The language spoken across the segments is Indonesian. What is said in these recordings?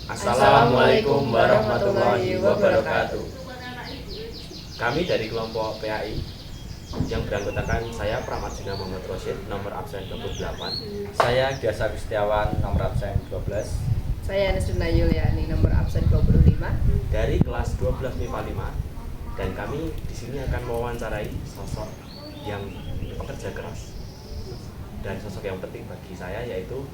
Assalamualaikum warahmatullahi wabarakatuh. Kami dari kelompok PAI yang beranggotakan saya Pramarjina Muhammad Rosyid, nomor absen 28. Saya Diasa Gustiawan, nomor absen 12. Saya Nesrina Yuliani, nomor absen 25. Dari kelas 12 MIPA 5. Dan kami di sini akan mewawancarai sosok yang pekerja keras dan sosok yang penting bagi saya, yaitu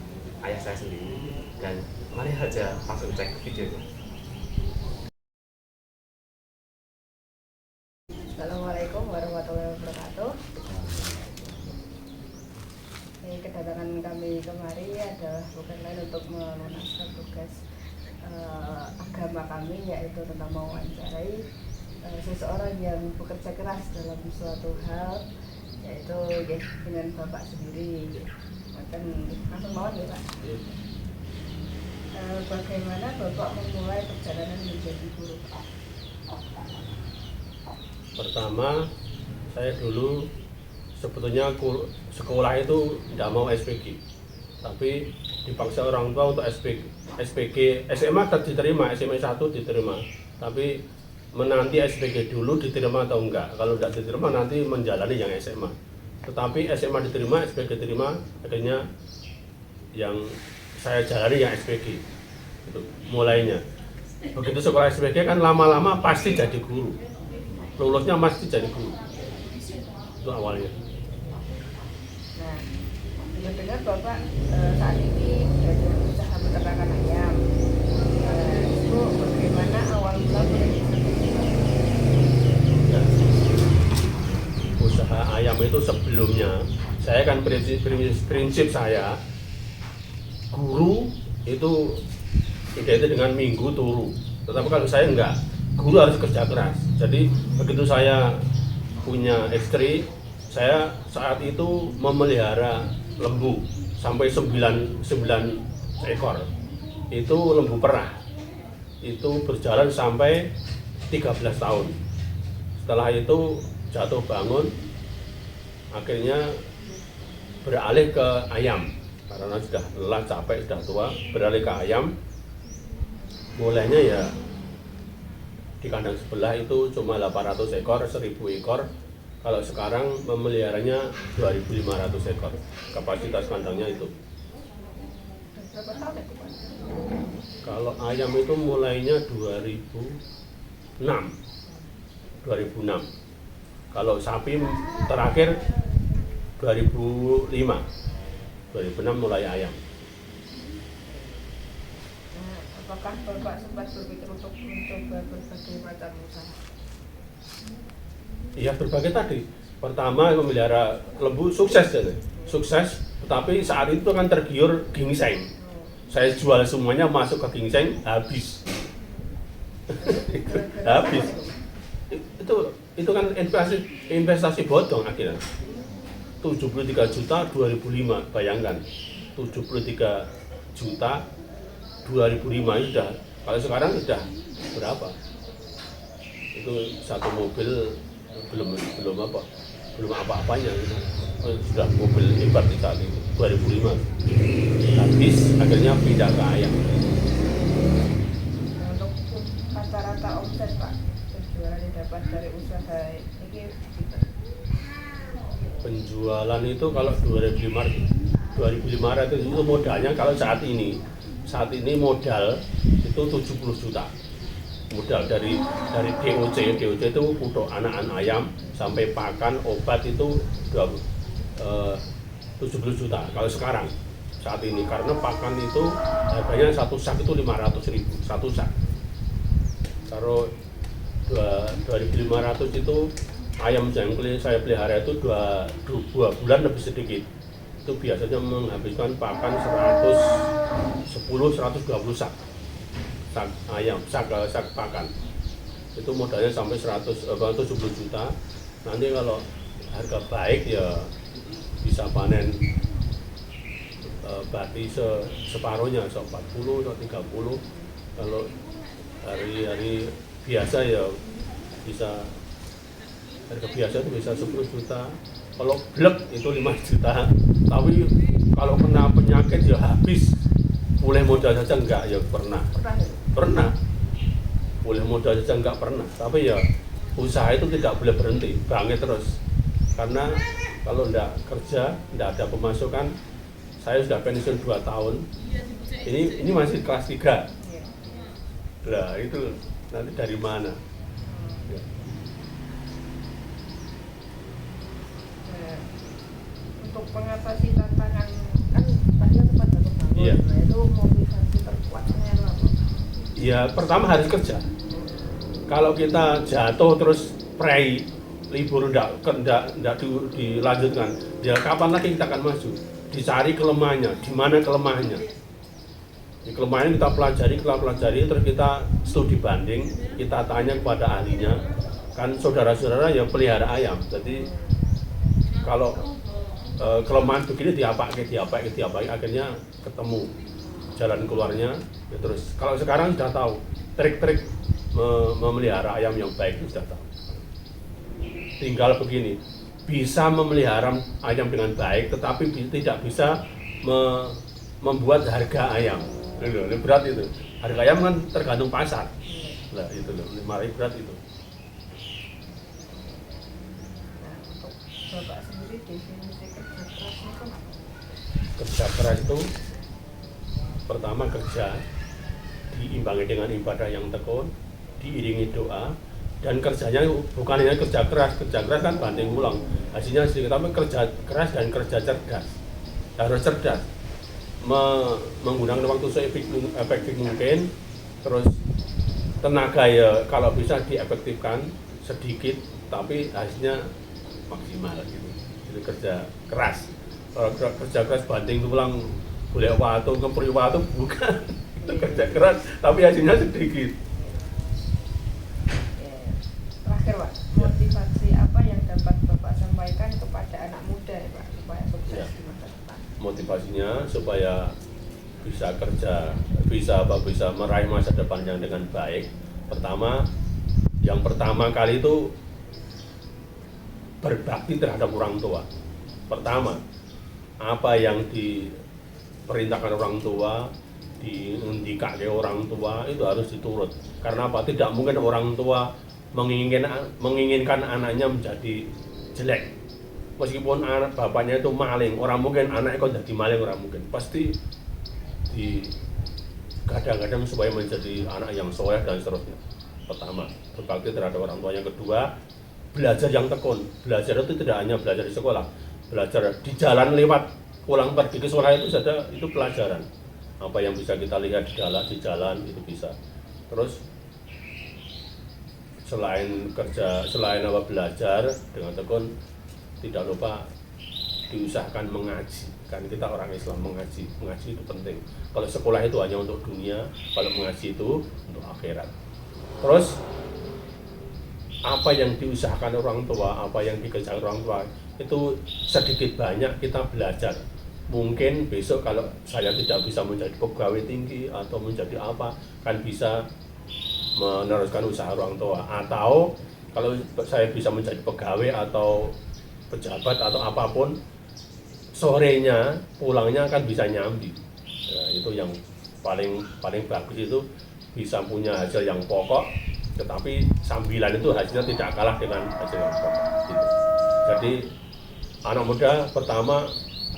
ayah saya sendiri. Dan mari saja langsung cek videonya. Assalamualaikum warahmatullahi wabarakatuh. Kedatangan kami kemari adalah bukan lain untuk melunaskan tugas agama kami, yaitu tentang mewawancarai seseorang yang bekerja keras dalam suatu hal, yaitu dengan Bapak sendiri. Akan langsung mohon ya Pak. Bagaimana Bapak memulai perjalanan menjadi guru? Pertama, saya dulu sebetulnya sekolah itu tidak mau SPG, tapi dipaksa orang tua untuk SPG. SMA diterima, SMA 1 diterima, tapi menanti SPG dulu diterima atau enggak. Kalau tidak diterima nanti menjalani yang SMA. Tetapi SMA diterima, SPG diterima, akhirnya yang saya jalani yang SPG. Itu mulainya. Begitu sekolah SPG kan lama-lama pasti jadi guru. Lulusnya pasti jadi guru. Itu awalnya. Nah, dengar Bapak saat ini belajar usaha peternakan ayam. Itu bagaimana awal mula Usaha ayam itu sebelumnya, saya kan prinsip saya, guru itu identik dengan minggu turu. Tetapi kalau saya enggak, guru harus kerja keras. Jadi begitu saya punya istri, saya saat itu memelihara lembu sampai 9 ekor. Itu lembu perah. Itu berjalan sampai 13 tahun. Setelah itu jatuh bangun, akhirnya beralih ke ayam karena sudah lelah, capek, sudah tua, beralih ke ayam. Mulainya ya di kandang sebelah itu cuma 800 ekor, 1000 ekor. Kalau sekarang memeliharanya 2500 ekor. Kapasitas kandangnya itu. berapa tahun itu Pak? Kalau ayam itu mulainya 2006. Kalau sapi terakhir 2005. 2006 mulai ayam. Apakah Bapak sempat berpikir untuk mencoba berbagai macam usaha? Iya, berbagai tadi. Pertama memelihara lembu sukses, tetapi saat itu kan tergiur gingseng. Saya jual semuanya, masuk ke gingseng, habis. Habis. Itu kan investasi bodong akhirnya. 73 juta 2005, bayangkan. 73 juta 2005 itu sudah, kalau sekarang sudah berapa? Itu satu mobil belum apa-apanya gitu. Sudah mobil hebat di saat itu 2005. Habis akhirnya pindah ke ayam. Untuk rata-rata omset Pak, penjualan yang dapat dari usaha ini gitu. Penjualan itu kalau 2.500 itu modalnya. Kalau saat ini modal itu 70 juta. Modal dari DOC itu untuk anak-anak ayam sampai pakan, obat itu 70 juta. Kalau sekarang saat ini, karena pakan itu harganya satu sak itu 500.000 satu sak. Kalau 2.500 itu ayam yang saya pelihara itu 2 bulan lebih sedikit. Itu biasanya menghabiskan pakan 120 sak ayam, sak pakan. Itu modalnya sampai 70 juta. Nanti kalau harga baik ya bisa panen berarti separuhnya, 40 atau 30. Kalau hari biasa ya bisa, harga biasa itu bisa 10 juta. Kalau blek itu 5 juta. Tapi kalau kena penyakit ya habis. boleh modal saja enggak, ya pernah. Pernah. Boleh modal saja enggak pernah, tapi ya usaha itu tidak boleh berhenti, bangkit terus. Karena kalau enggak kerja, enggak ada pemasukan, saya sudah pensiun 2 tahun, ini masih kelas 3. Iya. Lah itu nanti dari mana? Ya. Nah, untuk mengatasi tantangan kan tadi tempat baru bangun, Iya. nah itu motivasi terkuatnya apa? Ya pertama harus kerja. Kalau kita jatuh terus prei, libur enggak dilanjutkan, ya kapan lagi kita akan maju? Dicari kelemahannya, di mana kelemahannya? Di kelemahannya kita pelajari, terus kita studi banding, kita tanya kepada ahlinya. Kan saudara-saudara yang pelihara ayam, jadi kalau kelemahan begini diapain, akhirnya ketemu jalan keluarnya. Ya terus kalau sekarang sudah tahu trik-trik memelihara ayam yang baik itu sudah tahu. Tinggal begini, bisa memelihara ayam dengan baik, tetapi tidak bisa membuat harga ayam. Ini berat itu. Harga ayam kan tergantung pasar. Nah itu loh, berat itu. Nah, untuk Bapak sendiri definisi kerja keras itu apa? Kerja keras itu pertama kerja diimbangi dengan ibadah yang tekun, diiringi doa, dan kerjanya bukan hanya kerja keras kan banting ulang, hasilnya sedikit, tapi kerja keras dan kerja cerdas. Harus cerdas, menggunakan waktu seefektif mungkin, terus tenaga ya kalau bisa diefektifkan sedikit, tapi hasilnya maksimal gitu. Itu kerja keras. Kalau kerja keras banting tulang, golek watu, ngepri watu, bukan. Itu kerja keras, tapi hasilnya sedikit. Terakhir Pak, motivasi apa yang dapat Bapak sampaikan kepada anak muda ya Pak, supaya sukses Ya. di masa depan? Motivasinya supaya bisa kerja, bisa meraih masa depan yang dengan baik. Yang pertama kali itu berbakti terhadap orang tua. Pertama, apa yang diperintahkan orang tua, dikake orang tua itu harus diturut. Karena apa? Tidak mungkin orang tua menginginkan anaknya menjadi jelek. Meskipun anak bapaknya itu maling, orang mungkin anaknya kok jadi maling, orang mungkin. Pasti kadang-kadang supaya menjadi anak yang soleh dan seterusnya. Pertama, berbakti terhadap orang tua. Yang kedua, belajar yang tekun. Belajar itu tidak hanya belajar di sekolah, belajar di jalan lewat, pulang pergi ke sekolah itu pelajaran. Apa yang bisa kita lihat di jalan itu bisa. Terus selain belajar dengan tekun, tidak lupa diusahakan mengaji. Kan kita orang Islam, mengaji itu penting. Kalau sekolah itu hanya untuk dunia, kalau mengaji itu untuk akhirat. Terus apa yang diusahakan orang tua, apa yang dikejar orang tua, itu sedikit banyak kita belajar. Mungkin besok kalau saya tidak bisa menjadi pegawai tinggi atau menjadi apa, kan bisa meneruskan usaha orang tua. Atau kalau saya bisa menjadi pegawai atau pejabat atau apapun, sorenya pulangnya kan bisa nyambi. Nah, itu yang paling bagus, itu bisa punya hasil yang pokok, tetapi sambilan itu hasilnya tidak kalah dengan hasil yang pokok. Gitu. Jadi anak muda pertama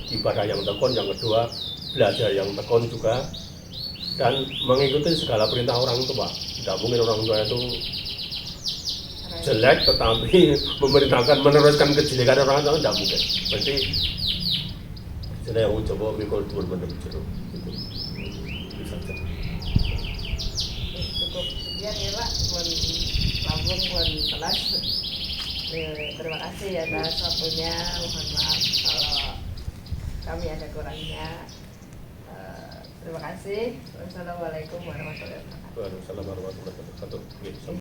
ibadah yang tekun, yang kedua belajar yang tekun juga, dan mengikuti segala perintah orang tua. Tidak mungkin orang tua itu jelek tetapi meneruskan kejelekan orang tua, tidak mungkin. Berarti jadi yang coba mikul benar-benar jeruk gitu. Bisa saja. Cukup sekian ya Pak, lambung telas. Terima kasih ya atas waktunya. Mohon maaf kalau kami ada kurangnya. Terima kasih. Wassalamualaikum warahmatullahi wabarakatuh. Waalaikumsalam warahmatullahi wabarakatuh.